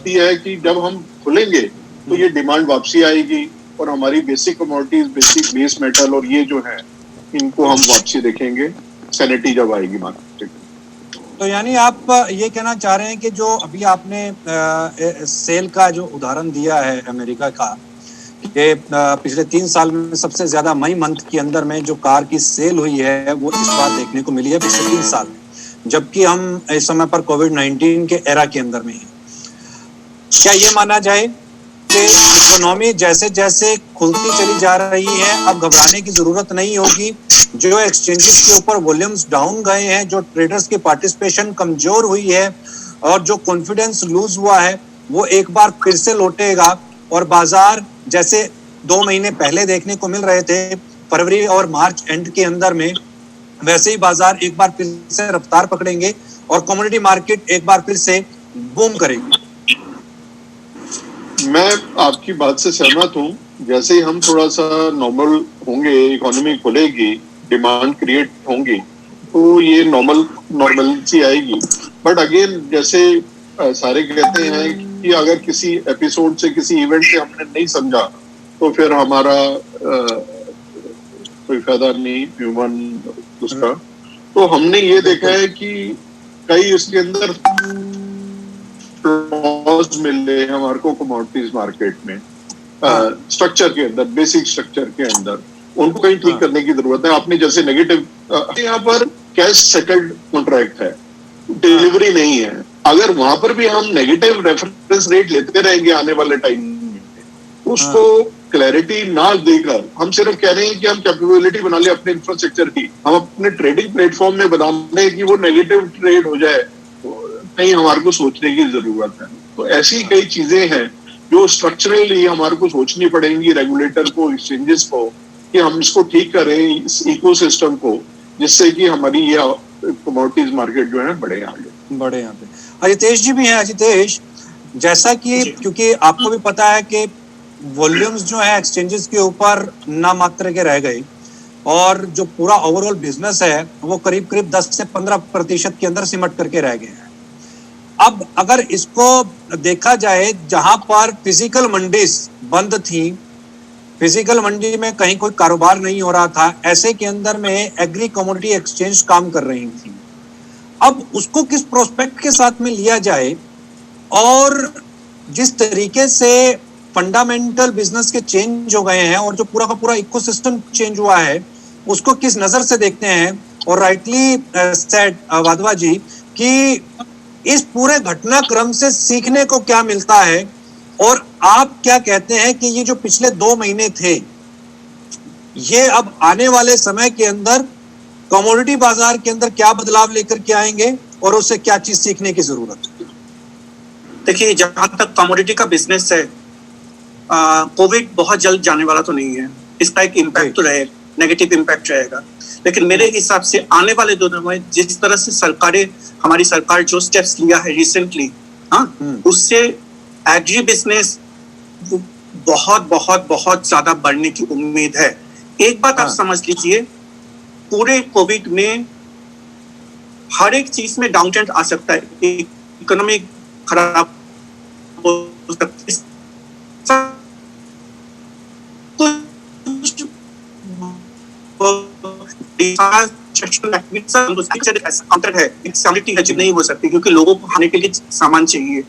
बताती है कि जब हम खुलेंगे तो ये डिमांड वापसी आएगी और हमारी basic commodities, basic base metal और ये जो है इनको हम वापसी देखेंगे सैनिटी जब आएगी मार्केट। तो यानी आप ये कहना चाह रहे हैं कि जो अभी आपने सेल का जो उदाहरण दिया है अमेरिका का, कि पिछले 3 साल में सबसे ज्यादा मई मंथ के अंदर में जो कार की सेल हुई है वो इस बार देखने को मिली है पिछले 3 साल में, जबकि हम इस समय पर कोविड-19 के एरा के अंदर में हैं। क्या ये माना जाए कि इकोनॉमी जैसे जैसे खुलती चली जा रही है अब घबराने की जरूरत नहीं होगी? जो एक्सचेंजेस के ऊपर वॉल्यूम्स डाउन गए हैं, जो ट्रेडर्स की पार्टिसिपेशन कमजोर हुई है और जो कॉन्फिडेंस लूज हुआ है वो एक बार फिर से लौटेगा और बाजार जैसे 2 महीने पहले देखने को मिल रहे थे फरवरी और मार्च एंड के अंदर में, वैसे ही बाजार एक बार फिर से रफ्तार पकड़ेंगे और कमोडिटी मार्केट एक बार फिर से बूम करेगी। मैं आपकी बात से सहमत हूँ। जैसे ही हम थोड़ा सा नॉर्मल होंगे, इकोनॉमी खुलेगी, डिमांड क्रिएट होंगी तो ये नॉर्मलिटी आएगी। बट अगेन जैसे सारे कहते हैं कि अगर किसी एपिसोड से, किसी इवेंट से हमने नहीं समझा तो फिर हमारा कोई फायदा नहीं ह्यूमन उसका। तो हमने ये देखा है कि कई इसके अंदर फ्लॉज मिले हमारे को कमोडिटीज मार्केट में, स्ट्रक्चर के अंदर, बेसिक स्ट्रक्चर के अंदर, उनको कहीं ठीक करने की जरूरत है। आपने जैसे नेगेटिव, यहाँ पर कैश सेटल्ड कॉन्ट्रैक्ट है, डिलीवरी नहीं है। अगर वहां पर भी हम नेगेटिव रेफरेंस रेट लेते रहेंगे आने वाले टाइम में, उसको क्लैरिटी ना देकर हम सिर्फ कह रहे हैं कि हम कैपेबिलिटी बना ले अपने इंफ्रास्ट्रक्चर की, हम अपने ट्रेडिंग प्लेटफॉर्म में बना लें कि वो नेगेटिव ट्रेड हो जाए, नहीं, हमारे को सोचने की जरूरत है। तो ऐसी कई चीजें हैं जो स्ट्रक्चरली हमारे को सोचनी पड़ेंगी, रेगुलेटर को, एक्सचेंजेस को, कि हम इसको ठीक करें इस इकोसिस्टम को, जिससे कि हमारी ये कमोडिटीज मार्केट जो है बढ़े आगे। अजितेश जी भी हैं। अजितेश, जैसा कि क्योंकि आपको भी पता है कि वॉल्यूम्स जो है एक्सचेंजेस के ऊपर ना मात्र के रह गए और जो पूरा ओवरऑल बिजनेस है वो करीब करीब 10 से 15% के अंदर सिमट करके रह गए हैं। अब अगर इसको देखा जाए, जहां पर फिजिकल मंडीज बंद थी, फिजिकल मंडी में कहीं कोई कारोबार नहीं हो रहा था, ऐसे के अंदर में एग्री कमोडिटी एक्सचेंज काम कर रही थी। अब उसको किस प्रोस्पेक्ट के साथ में लिया जाए और जिस तरीके से फंडामेंटल बिजनेस के चेंज हो गए हैं और जो पूरा का पूरा इकोसिस्टम चेंज हुआ है उसको किस नजर से देखते हैं? और राइटली सेड वाधवा जी कि इस पूरे घटनाक्रम से सीखने को क्या मिलता है और आप क्या कहते हैं कि ये जो पिछले 2 महीने थे ये अब आने वाले समय के अंदर कमोडिटी बाजार के अंदर क्या बदलाव लेकर के आएंगे और उससे क्या चीज सीखने की जरूरत है? देखिए, जहां तक कमोडिटी का बिजनेस है, कोविड बहुत जल्द जाने वाला तो नहीं है। इसका एक इम्पैक्ट तो रहेगा, नेगेटिव इम्पैक्ट रहेगा, लेकिन मेरे हिसाब से आने वाले दिनों में जिस तरह से हमारी सरकार जो स्टेप्स लिया है रिसेंटली, उससे एग्री बिजनेस बहुत बहुत बहुत ज्यादा बढ़ने की उम्मीद है। एक बात आप समझ लीजिए, पूरे कोविड में हर एक चीज में डाउन ट्रेंड आ सकता है, इकोनॉमी खराब हो सकती है, नहीं हो सकती क्योंकि लोगों को खाने के लिए सामान चाहिए।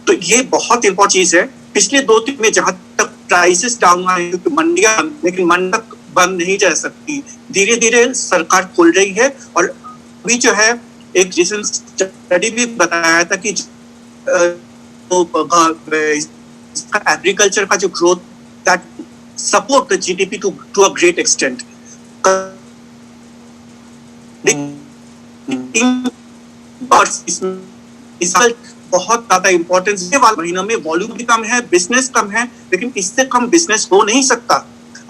तो ये बहुत इंपॉर्टेंट चीज है। पिछले 2-3 में जहां तक प्राइसेस डाउन आए क्योंकि मंडियां, लेकिन मंडी बंद नहीं जा सकती, धीरे धीरे सरकार खोल रही है। और अभी जो है एक रिसेंट स्टडी भी बताया था कि एग्रीकल्चर का जो growth that support the GDP to a great extent. बहुत ज्यादा इंपॉर्टेंस है। वाले महीनों में वॉल्यूम भी कम है, बिजनेस कम है, लेकिन इससे कम बिजनेस हो नहीं सकता।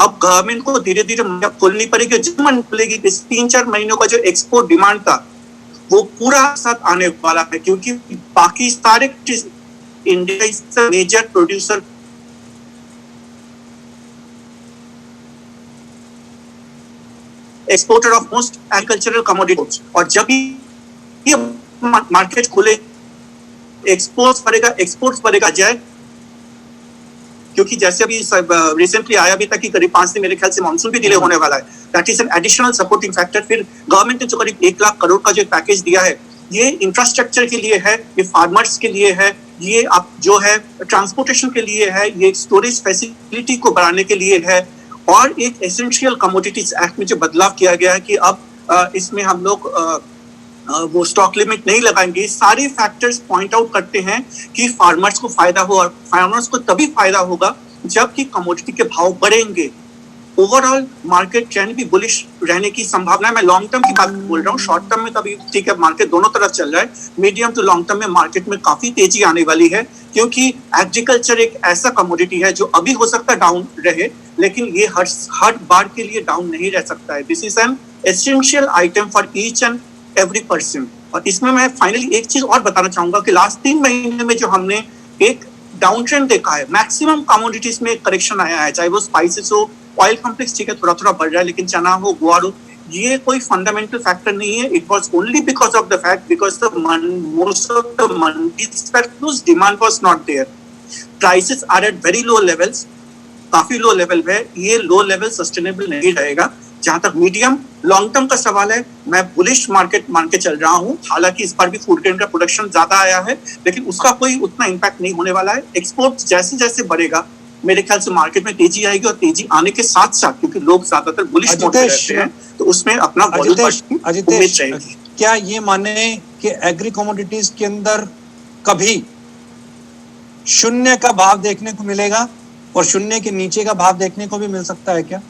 अब गवर्नमेंट को धीरे धीरे खोलनी पड़ेगी। जब मन खुलेगी, 3-4 महीनों का जो एक्सपोर्ट डिमांड था वो पूरा साथ आने वाला है, क्योंकि बाकी सारे India is the major producer exporter of most agricultural commodities. और जब ये मार्केट खुले एक्सपोर्ट्स बढ़ेगा जाए, क्योंकि जैसे अभी रिसेंटली आया भी था कि करीब 5 दिन मेरे ख्याल से मानसून भी डिले होने वाला है, that is an additional supporting factor. फिर गवर्नमेंट ने जो करीब 1 लाख करोड़ का जो पैकेज दिया है, ये इंफ्रास्ट्रक्चर के लिए है, ये फार्मर्स के लिए है, ये आप जो है ट्रांसपोर्टेशन के लिए है, ये स्टोरेज फैसिलिटी को बढ़ाने के लिए है, और एक एसेंशियल कमोडिटीज एक्ट में जो बदलाव किया गया है कि अब इसमें हम लोग वो स्टॉक लिमिट नहीं लगाएंगे। सारे फैक्टर्स पॉइंट आउट करते हैं कि फार्मर्स को फायदा हो, और फार्मर्स को तभी फायदा होगा जबकि कमोडिटी के भाव बढ़ेंगे। ओवरऑल मार्केट ट्रेंड भी बुलिश रहने की संभावना है। मैं लॉन्ग टर्म की बात बोल रहा हूँ, शॉर्ट टर्म में तभी ठीक है, मार्केट दोनों तरफ चल रहा है। मीडियम टू लॉन्ग टर्म में मार्केट में काफी तेजी आने वाली है, क्योंकि एग्रीकल्चर एक ऐसा कमोडिटी है जो अभी हो सकता है डाउन रहे, लेकिन ये हर बार के लिए डाउन नहीं रह सकता है। This is an essential item for each and every person. और इसमें मैं फाइनली एक चीज और बताना चाहूंगा कि लास्ट 3 महीने में जो हमने एक डाउन ट्रेंड देखा है, मैक्सिमम कमोडिटीज में करेक्शन आया है, चाहे वो स्पाइसेस हो, ऑयल कॉम्प्लेक्स ठीक है थोड़ा थोड़ा बढ़ रहा है, लेकिन चना हो, गुआर हो, ये कोई फंडामेंटल फैक्टर नहीं है। It was only because of the fact because the most of the mandis were closed, demand was not there, prices are at very low levels, काफी लो लेवल पे। ये लो लेवल सस्टेनेबल नहीं रहेगा। जहां तक medium long term का सवाल है, मैं बुलिश मार्केट मान के चल रहा हूं। हालांकि इस बार भी फूड ग्रेन का प्रोडक्शन ज्यादा आया है, लेकिन उसका कोई उतना इम्पैक्ट नहीं होने वाला है। एक्सपोर्ट जैसे जैसे बढ़ेगा, मेरे ख्याल से मार्केट में तेजी आएगी, और तेजी आने के साथ साथ क्योंकि लोग ज्यादातर बुलिश मोड में रहते हैं, तो उसमें अपना वॉल्यूम बढ़ने की उम्मीद रहेगी। क्या ये माने कि एग्री कमोडिटीज के अंदर कभी शून्य का भाव देखने को मिलेगा और शून्य के नीचे का भाव देखने को भी मिल सकता है क्या?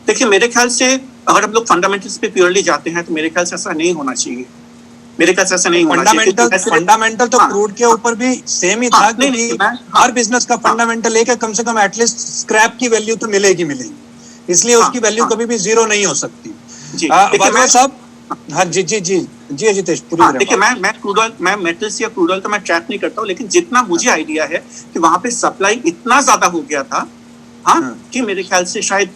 देखिए, मेरे ख्याल से अगर हम लोग फंडामेंटल्स पे प्योरली जाते हैं तो मेरे ख्याल से ऐसा नहीं होना चाहिए। मेरे ख्याल से ऐसा नहीं होना चाहिए। फंडामेंटल तो क्रूड के ऊपर भी सेम ही था, क्योंकि हर बिजनेस का फंडामेंटल एक है, कम से कम एटलीस्ट स्क्रैप की वैल्यू तो मिलेगी, इसलिए उसकी वैल्यू कभी भी जीरो नहीं हो सकती। जी जितेश पूरी। देखिए, मैं क्रूड ऑयल, मैं मेटल्स या क्रूड ऑयल तो मैं ट्रैक नहीं करता हूँ, लेकिन जितना मुझे आइडिया है कि वहां पे सप्लाई इतना ज्यादा हो गया था, कि मेरे ख्याल से शायद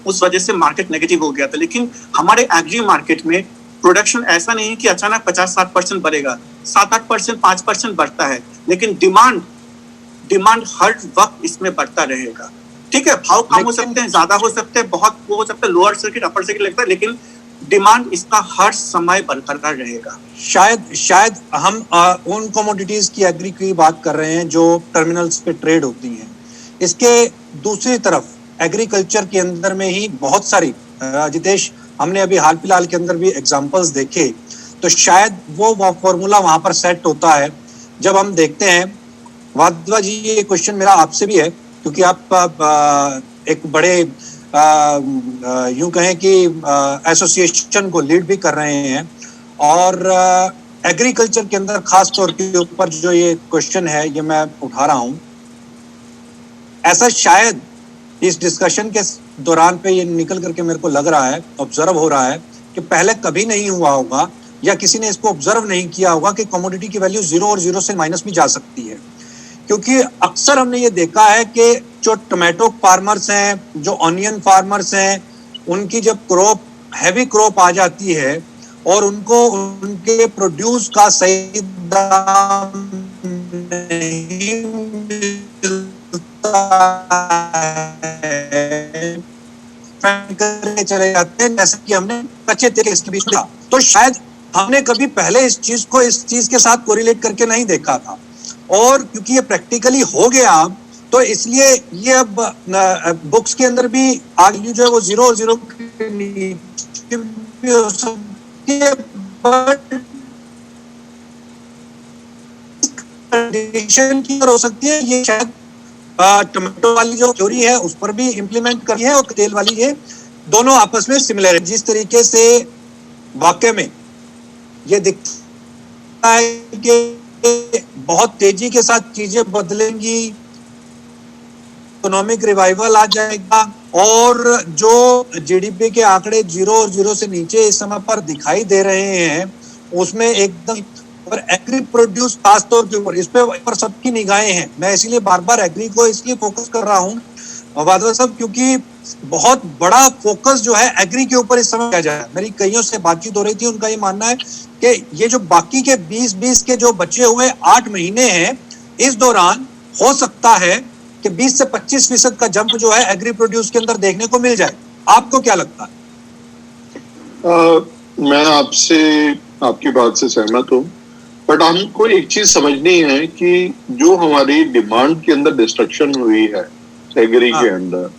उस वजह से मार्केट नेगेटिव हो गया था। लेकिन हमारे एग्री मार्केट में प्रोडक्शन ऐसा नहीं है कि अचानक 50-60% बढ़ेगा, 7-8%, 5% बढ़ता है, लेकिन डिमांड हर वक्त इसमें बढ़ता रहेगा। ठीक है, भाव कम हो सकते हैं, ज्यादा हो सकते हैं, बहुत वो हो सकता है, लोअर सर्किट अपर सर्किट लगता है, लेकिन डिमांड इसका हर समय बरकरार रहेगा। शायद हम उन कमोडिटीज की एग्री की बात कर रहे हैं जो टर्मिनल्स पे ट्रेड होती हैं। इसके दूसरी तरफ एग्रीकल्चर के अंदर में ही बहुत सारी, जितेश हमने अभी हाल फिलहाल के अंदर भी एग्जांपल्स देखे, तो शायद वो फॉर्मूला वहां पर सेट होता है जब हम देखते हैं। वाधवा जी, ये क्वेश्चन मेरा आपसे भी है, क्योंकि आप एक बड़े यूं कहें कि एसोसिएशन को लीड भी कर रहे हैं, और एग्रीकल्चर के अंदर खास तौर के ऊपर जो ये क्वेश्चन है ये मैं उठा रहा हूं। ऐसा शायद इस डिस्कशन के दौरान पे ये निकल करके मेरे को लग रहा है, ऑब्जर्व हो रहा है कि पहले कभी नहीं हुआ होगा, या किसी ने इसको ऑब्जर्व नहीं किया होगा कि कमोडिटी की वैल्यू 0 और 0 से माइनस में जा सकती है। क्योंकि अक्सर हमने ये देखा है कि जो टोमेटो फार्मर्स हैं, जो ऑनियन फार्मर्स हैं, उनकी जब क्रॉप, हैवी क्रॉप आ जाती है और उनको उनके प्रोड्यूस का सही दाम नहीं चले जाते हैं, जैसे कि हमने कच्चे तेल के इसके बीच में, तो शायद हमने कभी पहले इस चीज के साथ कोरिलेट करके नहीं देखा था, और क्योंकि ये प्रैक्टिकली हो गया अब, तो इसलिए ये अब बुक्स के अंदर भी आगे जो है वो 0 और 0 के नीचे भी हो सकती है, बट कंडीशन की हो सकती है। ये शायद टोमेटो वाली जो थ्योरी है उस पर भी इम्प्लीमेंट करी है, और तेल वाली, ये दोनों आपस में सिमिलर है। जिस तरीके से वाकई में ये दिखता है कि बहुत तेजी के साथ चीजें बदलेंगी, इकोनॉमिक रिवाइवल आ जाएगा, और जो जीडीपी के आंकड़े 0 और 0 से नीचे इस समय पर दिखाई दे रहे हैं, उसमें एकदम, और एग्री प्रोड्यूस खास तौर के ऊपर, इस पे सबकी निगाहें हैं। मैं इसीलिए बार बार एग्री को इसलिए फोकस कर रहा हूं और बादल साहब, क्योंकि बहुत बड़ा फोकस जो है एग्री के ऊपर इस समय किया जा रहा है। मेरी कईयों से बातचीत हो रही थी, उनका ये मानना है कि ये जो बाकी के 20-20 के जो बचे हुए 8 महीने हैं, इस दौरान हो सकता है कि 20 से 25% का जंप जो है एग्री प्रोड्यूस के अंदर देखने को मिल जाए। आपको क्या लगता है? मैं आपसे आपकी बात से सहमत हूँ, बट हमको एक चीज समझनी है कि जो हमारी डिमांड के अंदर डिस्ट्रक्शन हुई है एग्री के अंदर,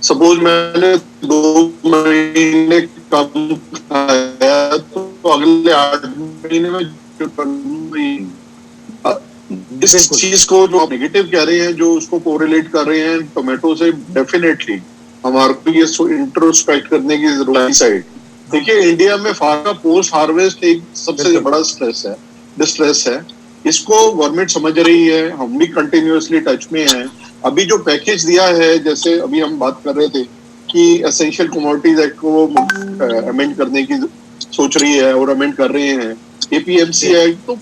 सपोज मैंने 2 महीने कम खाया तो अगले 8 महीने में इस चीज को जो आप नेगेटिव कह रहे हैं, जो उसको कोरिलेट कर रहे हैं टोमेटो से, डेफिनेटली हमारे को ये इंट्रोस्पेक्ट करने की जरूरत है। साइड देखिए, इंडिया में फार्मा पोस्ट हार्वेस्ट एक सबसे बड़ा डिस्ट्रेस है। इसको गवर्नमेंट समझ रही है, हम भी कंटिन्यूअसली टच में हैं। अभी जो पैकेज दिया है, जैसे अभी हम बात कर रहे थे कि एसेंशियल कमोडिटीज एक्ट को अमेंड करने की सोच रही है और अमेंड कर रहे हैं, एपीएमसी एक्ट, तो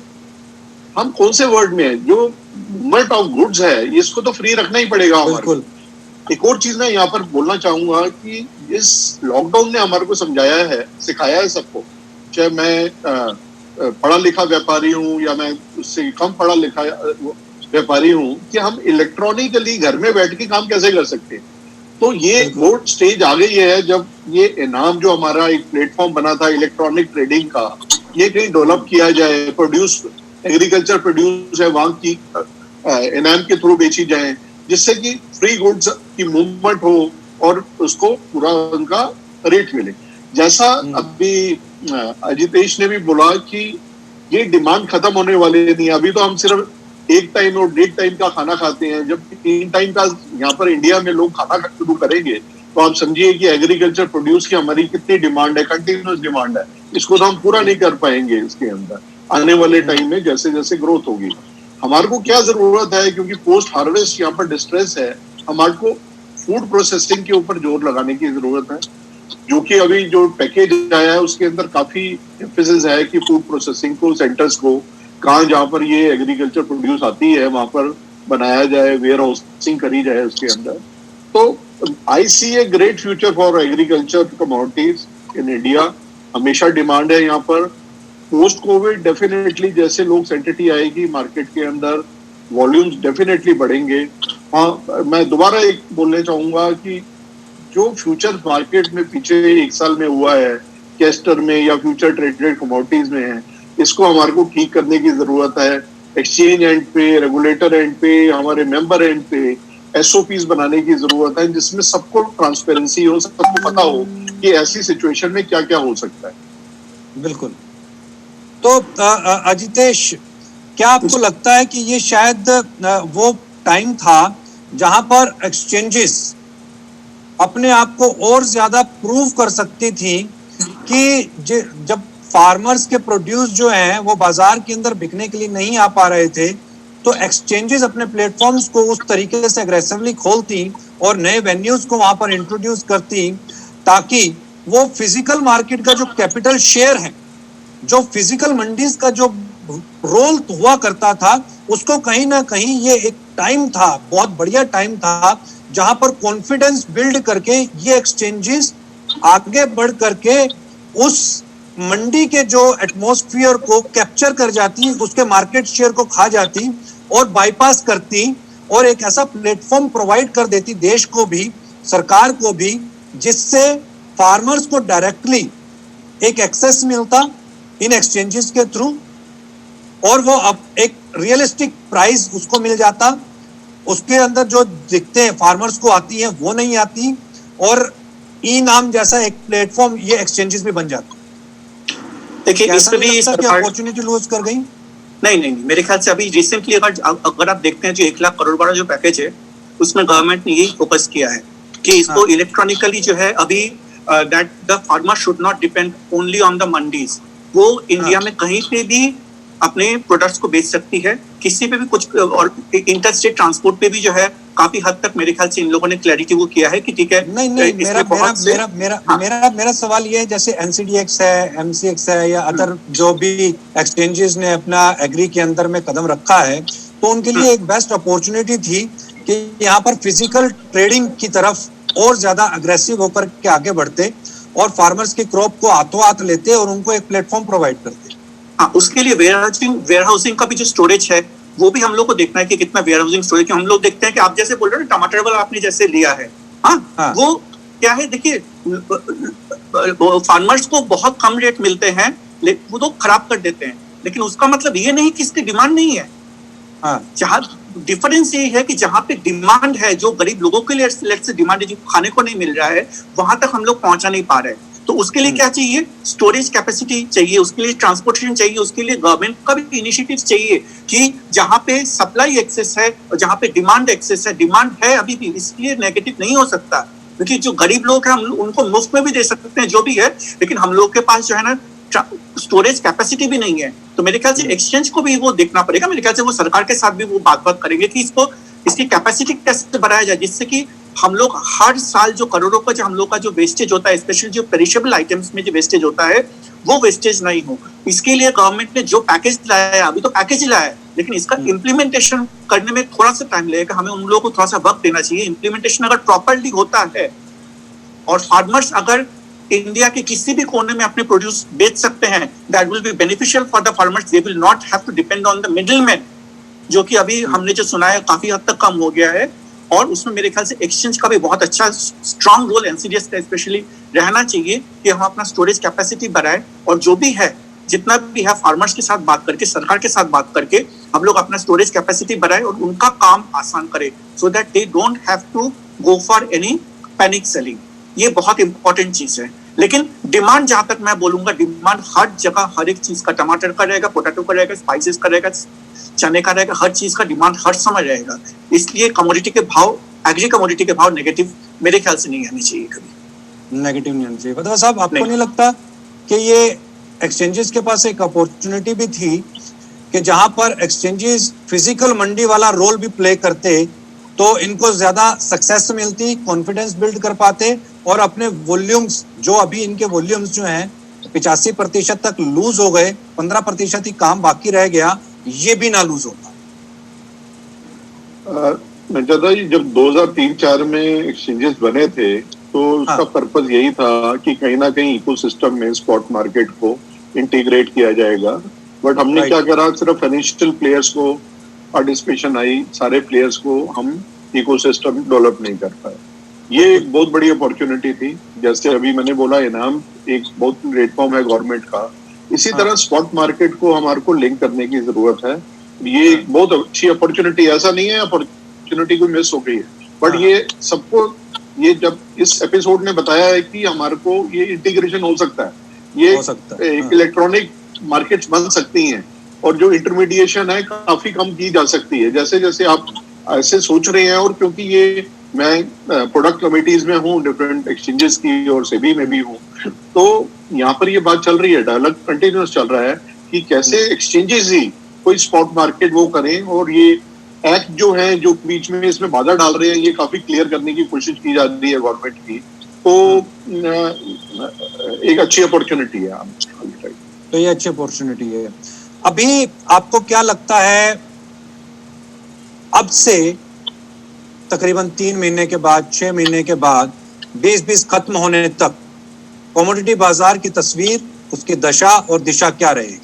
हम कौन से वर्ड में है? जो मूवमेंट ऑफ गुड्स है, इसको तो फ्री रखना ही पड़ेगा हमारे। एक और चीज मैं यहाँ पर बोलना चाहूंगा कि इस लॉकडाउन ने हमारे को समझाया है, सिखाया है सबको, चाहे मैं पढ़ा लिखा व्यापारी हूँ या मैं उससे कम पढ़ा लिखा व्यापारी हूँ, कि हम इलेक्ट्रॉनिकली घर में बैठ के काम कैसे कर सकते हैं। तो ये वो स्टेज आ गई है जब ये इनाम जो हमारा एक प्लेटफॉर्म बना था इलेक्ट्रॉनिक ट्रेडिंग का, ये कहीं डेवलप किया जाए, प्रोड्यूस एग्रीकल्चर प्रोड्यूस है वहां की इनाम के थ्रू बेची जाए, जिससे कि फ्री गुड्स की मूवमेंट हो और उसको पूरा उनका रेट मिले। जैसा अभी अजितेश ने भी बोला कि ये डिमांड खत्म होने वाली नहीं। अभी तो हम सिर्फ 1 टाइम और 1.5 टाइम का खाना खाते हैं, जब 3 टाइम का यहाँ पर इंडिया में लोग खाना शुरू करेंगे तो आप समझिए कि एग्रीकल्चर प्रोड्यूस की हमारी कितनी डिमांड है, कंटिन्यूस डिमांड है। इसको तो हम पूरा नहीं कर पाएंगे इसके अंदर आने वाले टाइम में, जैसे जैसे ग्रोथ होगी। हमारे को क्या जरूरत है, क्योंकि पोस्ट हार्वेस्ट यहाँ पर डिस्ट्रेस है, हमारे को फूड प्रोसेसिंग के ऊपर जोर लगाने की जरूरत है, जो कि अभी जो पैकेज आया है उसके अंदर काफी एम्फेसिस है कि फूड प्रोसेसिंग को, सेंटर्स को, कहाँ जहाँ पर ये एग्रीकल्चर प्रोड्यूस आती है वहां पर बनाया जाए, वेयर हाउसिंग करी जाए उसके अंदर। तो I see a great future for agriculture commodities in India. हमेशा डिमांड है यहाँ पर। पोस्ट कोविड डेफिनेटली जैसे लोग सेंटिटी आएगी मार्केट के अंदर, वॉल्यूम्स डेफिनेटली बढ़ेंगे। हाँ, मैं दोबारा एक बोलना चाहूंगा कि जो फ्यूचर मार्केट में पीछे 1 साल में हुआ है, कैस्टर में या फ्यूचर ट्रेडेड कमोडिटीज में है, इसको हमारे को ठीक करने की जरूरत है। एक्सचेंज एंड पे, रेगुलेटर एंड पे, हमारे मेंबर एंड पे एसओपीज बनाने की जरूरत है, जिसमें सबको ट्रांसपेरेंसी हो, सबको पता हो कि ऐसी सिचुएशन में क्या क्या हो सकता है। बिल्कुल। तो अजितेश, क्या आपको लगता है कि ये शायद वो टाइम था जहां पर एक्सचेंजेस अपने आप को और ज्यादा प्रूव कर सकती थी कि जब फार्मर्स के प्रोड्यूस जो हैं वो बाजार के अंदर बिकने के लिए नहीं आ पा रहे थे, तो एक्सचेंजेस अपने प्लेटफॉर्म्स को उस तरीके से अग्रेसिवली खोलती और नए वेन्यूज को वहां पर इंट्रोड्यूस करती, ताकि वो फिजिकल मार्केट का जो कैपिटल शेयर है, जो फिजिकल मंडीज का जो रोल हुआ करता था, उसको कहीं ना कहीं ये एक टाइम था, बहुत बढ़िया टाइम था, जहां पर कॉन्फिडेंस बिल्ड करके ये एक्सचेंजेस आगे बढ़ करके उस मंडी के जो एटमॉस्फेयर को कैप्चर कर जाती, उसके मार्केट शेयर को खा जाती और बाईपास करती और एक ऐसा प्लेटफॉर्म प्रोवाइड कर देती देश को भी, सरकार को भी, जिससे फार्मर्स को डायरेक्टली एक एक्सेस मिलता इन एक्सचेंजेस के थ्रू और वो अब एक रियलिस्टिक प्राइस उसको मिल जाता। उसके अंदर जो दिखते हैं फार्मर्स को आती है वो नहीं आती, और ई नाम जैसा एक प्लेटफॉर्म ये एक्सचेंजेस भी बन जाता। देखिए, इसमें भी अपॉर्चुनिटी लूज कर गई। नहीं, मेरे ख्याल से अभी रिसेंटली अगर आप देखते हैं जो 1 लाख करोड़ वाला जो पैकेज है, उसमें गवर्नमेंट ने यही फोकस किया है कि इसको इलेक्ट्रॉनिकली जो है अभी that the farmer should not depend only on the mandis. वो इंडिया में कहीं पे भी अपने प्रोडक्ट्स को बेच सकती है, किसी पे भी कुछ, और इंटर स्टेट ट्रांसपोर्ट पे भी जो है काफी हद तक मेरे ख्याल से इन लोगों ने क्लैरिटी वो किया है कि ठीक है। नहीं, मेरा सवाल ये है, जैसे एनसीडीएक्स है, एमसीएक्स है या अदर जो भी एक्सचेंजेस ने अपना एग्री के अंदर में कदम रखा है, तो उनके लिए एक बेस्ट अपॉर्चुनिटी थी कि यहाँ पर फिजिकल ट्रेडिंग की तरफ और ज्यादा अग्रेसिव होकर के आगे बढ़ते और फार्मर्स की क्रॉप को हाथों हाथ लेते और उनको एक प्लेटफॉर्म प्रोवाइड करते। हाँ, उसके लिए वेयरहाउसिंग का भी जो स्टोरेज है वो भी हम लोग को देखना है कि कितना वेयरहाउसिंग स्टोरेज। हम लोग देखते हैं कि आप जैसे बोल रहे हो ना, टमाटर वाला आपने जैसे लिया है, हाँ, वो क्या है, देखिए फार्मर्स को बहुत कम रेट मिलते हैं, वो तो खराब कर देते हैं, लेकिन उसका मतलब ये नहीं कि इसकी डिमांड नहीं है। जहाँ डिफरेंस ये है कि जहाँ पे डिमांड है, जो गरीब लोगों के लिए लेट्स से डिमांड है, जो खाने को नहीं मिल रहा है, वहां तक हम लोग पहुंचा नहीं पा रहे हैं। तो उसके लिए क्या चाहिए? स्टोरेज कैपेसिटी चाहिए, उसके लिए ट्रांसपोर्टेशन चाहिए, उसके लिए गवर्नमेंट का भी इनिशिएटिव चाहिए कि जहाँ पे सप्लाई एक्सेस है और जहाँ पे डिमांड एक्सेस है, डिमांड है अभी भी, इसलिए नेगेटिव नहीं हो सकता, क्योंकि जो गरीब लोग हैं हम उनको मुफ्त में भी दे सकते हैं जो भी है, लेकिन हम लोग के पास जो है ना स्टोरेज कैपेसिटी भी नहीं है। तो मेरे ख्याल से एक्सचेंज को भी वो देखना पड़ेगा। मेरे ख्याल से वो सरकार के साथ भी वो बात करेंगे कि इसकी कैपेसिटी कैसे बढ़ाया जाए, जिससे कि हम लोग हर साल जो करोड़ों का जो हम लोग का जो वेस्टेज होता है, स्पेशली जो पेरिशेबल आइटम्स में जो वेस्टेज होता है, वो वेस्टेज नहीं हो। इसके लिए गवर्नमेंट ने जो पैकेज लाया है, अभी तो पैकेज लाया है, लेकिन इसका इम्प्लीमेंटेशन करने में थोड़ा सा टाइम लगेगा। हमें उन लोगों को थोड़ा सा वक्त देना चाहिए। इम्प्लीमेंटेशन अगर प्रॉपरली होता है और फार्मर्स अगर इंडिया के किसी भी कोने में अपने प्रोड्यूस बेच सकते हैं, that will be beneficial for the farmers. They will not have to depend on the middleman, जो कि अभी हमने जो सुना है काफी हद तक कम हो गया है। और उसमें मेरे ख्याल से एक्सचेंज का भी बहुत अच्छा स्ट्रांग रोल एनसीडीएस का स्पेशली रहना चाहिए कि हम अपना स्टोरेज कैपेसिटी बढ़ाएं, और जो भी है, जितना भी है, फार्मर्स के साथ बात करके, सरकार के साथ बात करके हम लोग अपना स्टोरेज कैपेसिटी बढ़ाएं और उनका काम आसान करें, so that they don't have to go for any panic selling. ये बहुत इंपॉर्टेंट चीज है। लेकिन डिमांड, जहां तक मैं बोलूंगा, डिमांड हर जगह, हर एक चीज का, टमाटर का रहेगा, पोटैटो का रहेगा, स्पाइसेस का रहेगा, चने का रहेगा, हर चीज का डिमांड हर समय रहेगा। इसलिए कमोडिटी के भाव, एग्री कमोडिटी के भाव नेगेटिव मेरे ख्याल से नहीं आनी चाहिए, कभी नेगेटिव नहीं आनी चाहिए। बताओ साहब, आपको नहीं लगता कि ये एक्सचेंजेस के पास एक अपॉर्चुनिटी भी थी कि जहां पर एक्सचेंजेस फिजिकल मंडी वाला रोल भी प्ले करते तो इनको ज्यादा सक्सेस मिलती, कॉन्फिडेंस बिल्ड कर पाते और अपने वॉल्यूम्स, जो अभी इनके वॉल्यूम्स जो हैं 85% तक लूज हो गए, 15% ही काम बाकी रह गया, ये भी ना लूज होता। दादा जी, जब 2003-4 में एक्सचेंजेस बने थे तो उसका पर्पस यही था कि कहीं ना कहीं इकोसिस्टम में स्पॉट मार्केट को इंटीग्रेट किया जाएगा। बट हमने क्या करा, सिर्फ फाइनेंशियल प्लेयर्स को पार्टिसिपेशन आई, सारे प्लेयर्स को हम इकोसिस्टम डेवलप नहीं कर पाए। ये एक बहुत बड़ी अपॉर्चुनिटी थी। जैसे अभी मैंने बोला, इनाम एक बहुत प्लेटफॉर्म है गवर्नमेंट का, इसी तरह स्पॉट मार्केट को हमारे को लिंक करने की जरूरत है। ये एक बहुत अच्छी अपॉर्चुनिटी, ऐसा नहीं है अपॉर्चुनिटी को मिस हो गई है, बट ये सबको, ये जब इस एपिसोड ने बताया है कि हमारे को ये इंटीग्रेशन हो सकता है, ये एक इलेक्ट्रॉनिक मार्केट्स बन सकती हैं और जो इंटरमीडिएशन है काफी कम की जा सकती है। जैसे जैसे आप ऐसे सोच रहे हैं, और क्योंकि ये मैं प्रोडक्ट कमिटीज में हूँ डिफरेंट एक्सचेंजेस की और सेबी में भी हूँ, तो यहाँ पर ये बात चल रही है, डायलॉग कंटिन्यूस चल रहा है कि कैसे एक्सचेंजेस ही कोई स्पॉट मार्केट वो करें। और ये एक्ट जो है, जो बीच में इसमें बाधा डाल रहे हैं, ये काफी क्लियर करने की कोशिश की जा रही है गवर्नमेंट की। तो एक अच्छी अपॉर्चुनिटी है। तो ये अच्छी अपॉर्चुनिटी है। अभी आपको क्या लगता है, अब से तकरीबन 3 महीने के बाद, 6 महीने के बाद, 2020 खत्म होने तक कमोडिटी बाजार की तस्वीर, उसकी दशा और दिशा क्या रहेगी?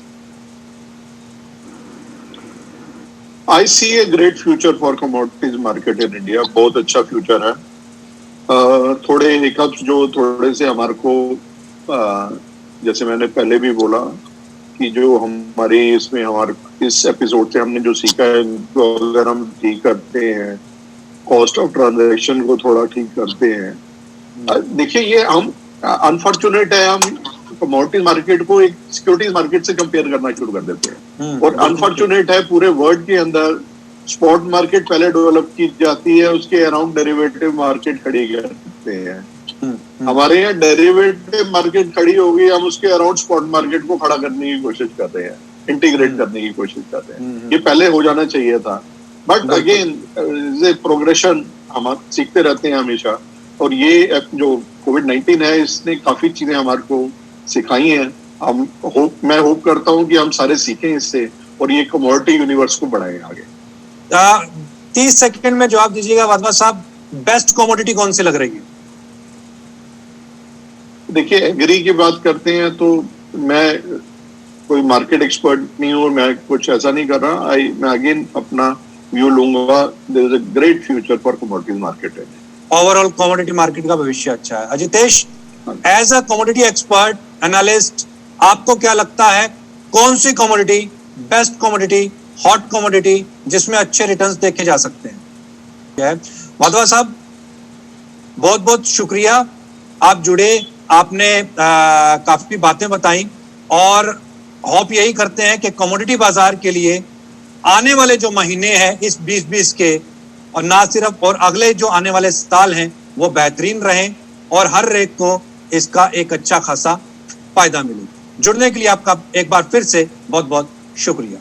I see a great future for commodities market in India. बहुत अच्छा फ्यूचर है। थोड़े हिकअप्स जो थोड़े से हमारे को, जैसे मैंने पहले भी बोला कि जो हमारे इसमें, हमारे इस एपिसोड से हमने जो सीखा है, तो अगर हम ठीक करते हैं, कॉस्ट ऑफ ट्रांजैक्शन को थोड़ा ठीक करते हैं। देखिए, ये हम अनफॉर्चुनेट है, हम कमोडिटी मार्केट को एक सिक्योरिटीज मार्केट से कंपेयर करना शुरू कर देते हैं, और अनफॉर्चुनेट है पूरे वर्ल्ड के अंदर स्पॉट मार्केट पहले डेवलप की जाती है, उसके अराउंड डेरिवेटिव मार्केट खड़ी करते हैं। हमारे यहाँ डेरिवेटिव मार्केट खड़ी होगी, हम उसके अराउंड स्पॉट मार्केट को खड़ा करने की कोशिश कर रहे हैं, इंटीग्रेट करने की कोशिश कर रहे हैं। ये पहले हो जाना चाहिए था, बट अगेन प्रोग्रेशन हम सीखते रहते हैं हमेशा। और ये जो कोविड-19 है, इसने काफी चीजें हमारे को सिखाई हैं। मैं होप करता हूँ कि हम सारे सीखें इससे और ये कमोडिटी यूनिवर्स को बढ़ाएं आगे। 30 सेकंड में जवाब दीजिएगा वाधवा साहब, बेस्ट कमोडिटी कौन सी लग रही है? देखिए, एग्री की बात करते हैं तो मैं कोई मार्केट एक्सपर्ट नहीं हूँ, मैं कुछ ऐसा नहीं कर रहा। मैं अगेन अपना व्यू लूंगा, there is a great future for commodity market है। ओवरऑल कमोडिटी मार्केट का भविष्य अच्छा है। Ajitesh, as a commodity expert analyst, आपको क्या लगता है कौन सी कमोडिटी बेस्ट कमोडिटी, हॉट कमोडिटी जिसमें अच्छे रिटर्न्स देखे जा सकते हैं? वाधवा साहब, बहुत बहुत शुक्रिया, आप जुड़े, आपने काफी बातें बताई और होप यही करते हैं कि कमोडिटी बाजार के लिए आने वाले जो महीने हैं इस 2020 के, और ना सिर्फ और अगले जो आने वाले साल हैं वो बेहतरीन रहें और हर एक को इसका एक अच्छा खासा फायदा मिले। जुड़ने के लिए आपका एक बार फिर से बहुत बहुत शुक्रिया।